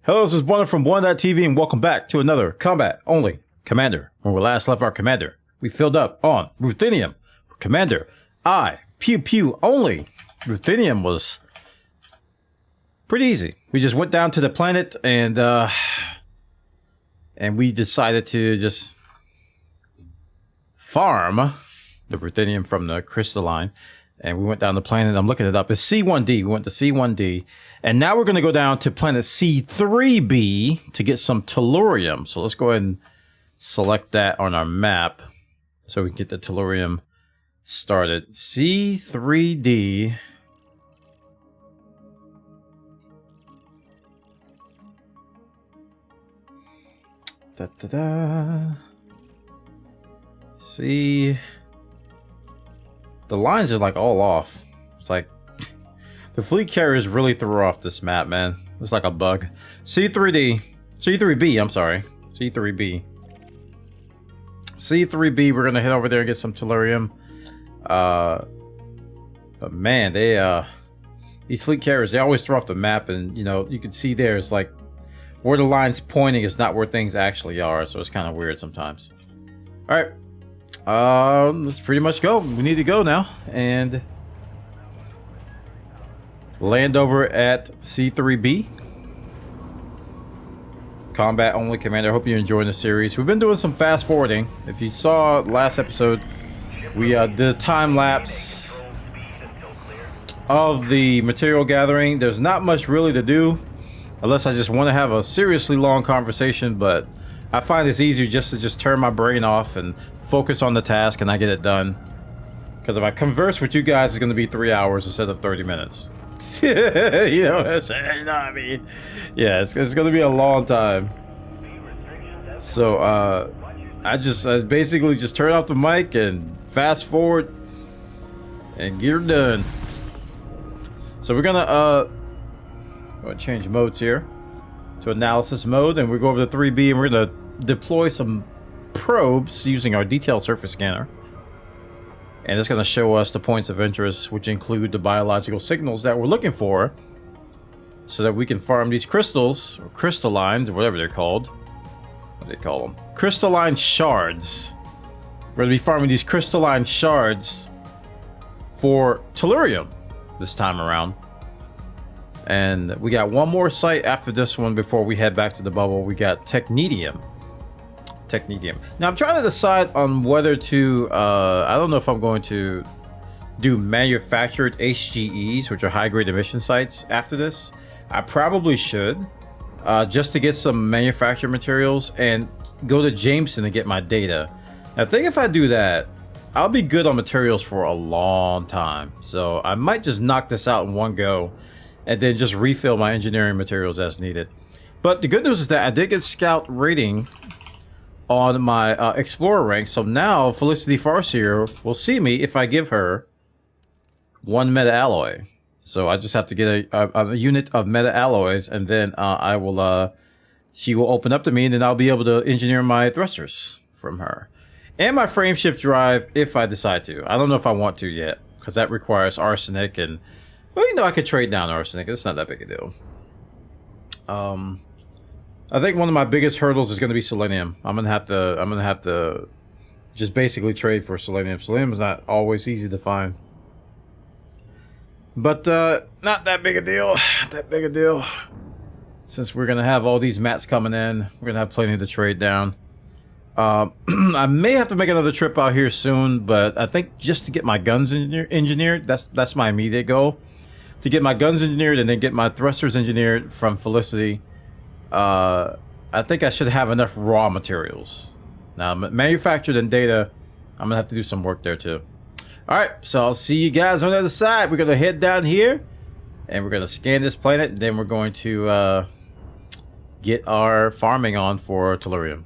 Hello, this is Bwana from Bwana.tv, and welcome back to another combat-only commander. When we last left our commander, we filled up on Ruthenium. Commander, IPewPewOnly. Ruthenium was pretty easy. We just went down to the planet and we decided to just farm the Ruthenium from the crystalline. And we went down the planet. I'm looking it up. It's C1D. We went to C1D. And now we're going to go down to planet C3B to get some Tellurium. So let's go ahead and select that on our map so we can get the Tellurium started. C3D. Da-da-da. See... The lines are like all off. It's like the fleet carriers really threw off this map, man. It's like a bug. C3B, I'm sorry. C3B. C3B, we're gonna head over there and get some Tellurium. But man, these fleet carriers, they always throw off the map, and you know, you can see there, it's like where the line's pointing is not where things actually are, so it's kind of weird sometimes. Alright. Let's pretty much go. We need to go now and land over at C3B. Combat only commander. Hope you're enjoying the series. We've been doing some fast forwarding. If you saw last episode, we did a time lapse of the material gathering. There's not much really to do unless I just want to have a seriously long conversation, but I find it's easier just to turn my brain off and focus on the task and I get it done. Because if I converse with you guys, it's going to be 3 hours instead of 30 minutes. You know what I'm saying? You know what I mean? Yeah, it's going to be a long time. So, I basically just turn off the mic and fast forward and get her done. So we're going to change modes here to analysis mode, and we go over to 3B and we're going to deploy some probes using our detailed surface scanner, and it's going to show us the points of interest, which include the biological signals that we're looking for, so that we can farm these crystals or crystallines or whatever they're called. What do they call them? Crystalline shards. We're going to be farming these crystalline shards for Tellurium this time around. And we got one more site after this one before we head back to the bubble. We got Technetium. Now I'm trying to decide on whether to I don't know if I'm going to do manufactured HGEs, which are high grade emission sites, after this. I probably should, just to get some manufactured materials and go to Jameson and get my data. I think if I do that, I'll be good on materials for a long time. So I might just knock this out in one go and then just refill my engineering materials as needed. But the good news is that I did get scout rating on my explorer rank, so now Felicity Farseer will see me if I give her 1 meta alloy. So I just have to get a unit of meta alloys, and then she will open up to me, and then I'll be able to engineer my thrusters from her and my frame shift drive if I decide to. I don't know if I want to yet, because that requires arsenic, and well, you know, I could trade down arsenic. It's not that big a deal. I think one of my biggest hurdles is going to be selenium. I'm gonna have to just basically trade for selenium. Selenium is not always easy to find, but not that big a deal. Not that big a deal. Since we're gonna have all these mats coming in, we're gonna have plenty to trade down. I may have to make another trip out here soon, but I think just to get my guns engineered, that's my immediate goal. To get my guns engineered and then get my thrusters engineered from Felicity. I think I should have enough raw materials. Now, manufactured and data, I'm gonna have to do some work there too. Alright, so I'll see you guys on the other side. We're gonna head down here and we're gonna scan this planet, and then we're going to get our farming on for Tellurium.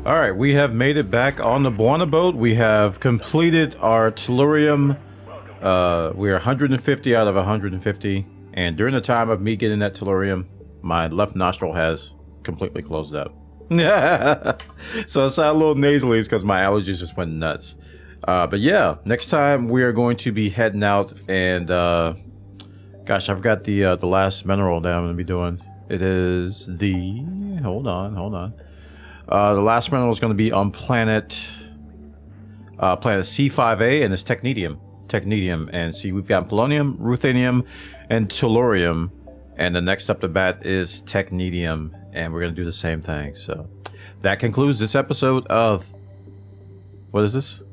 All right, we have made it back on the Bwana boat. We have completed our Tellurium. We are 150 out of 150. And during the time of me getting that Tellurium, my left nostril has completely closed up. So I sound a little nasally because my allergies just went nuts. But yeah, next time we are going to be heading out and gosh, I forgot the last mineral that I'm going to be doing. It is the hold on. The last mineral is going to be on planet C5A, and it's technetium. And see, we've got polonium, ruthenium, and tellurium. And the next up to bat is technetium, and we're going to do the same thing. So that concludes this episode of, what is this?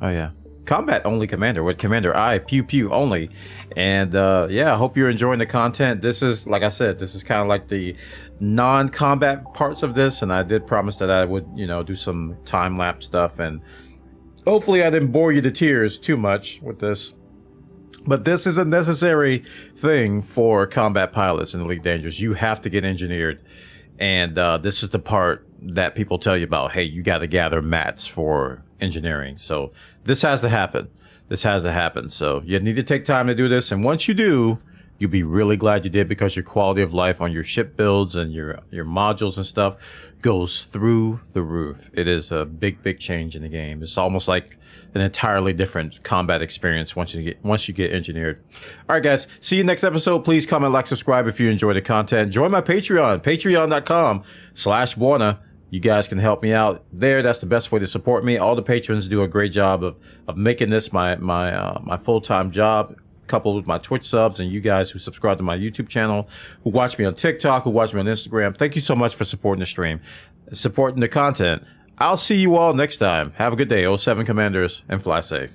Oh yeah, Combat Only Commander with Commander IPewPewOnly. And yeah, I hope you're enjoying the content. This is, like I said, this is kind of like the non-combat parts of this, and I did promise that I would, you know, do some time-lapse stuff, and hopefully I didn't bore you to tears too much with this. But this is a necessary thing for combat pilots in Elite Dangerous. You have to get engineered, and this is the part that people tell you about. Hey, you got to gather mats for engineering. So this has to happen. So you need to take time to do this, and once you do, you'll be really glad you did, because your quality of life on your ship builds and your modules and stuff goes through the roof. It is a big change in the game. It's almost like an entirely different combat experience once you get engineered. All right, guys. See you next episode. Please comment, like, subscribe if you enjoy the content. Join my Patreon, patreon.com/Bwana. You guys can help me out there. That's the best way to support me. All the patrons do a great job of making this my full-time job, coupled with my Twitch subs and you guys who subscribe to my YouTube channel, who watch me on TikTok, who watch me on Instagram. Thank you so much for supporting the stream, supporting the content. I'll see you all next time. Have a good day, 07 Commanders, and fly safe.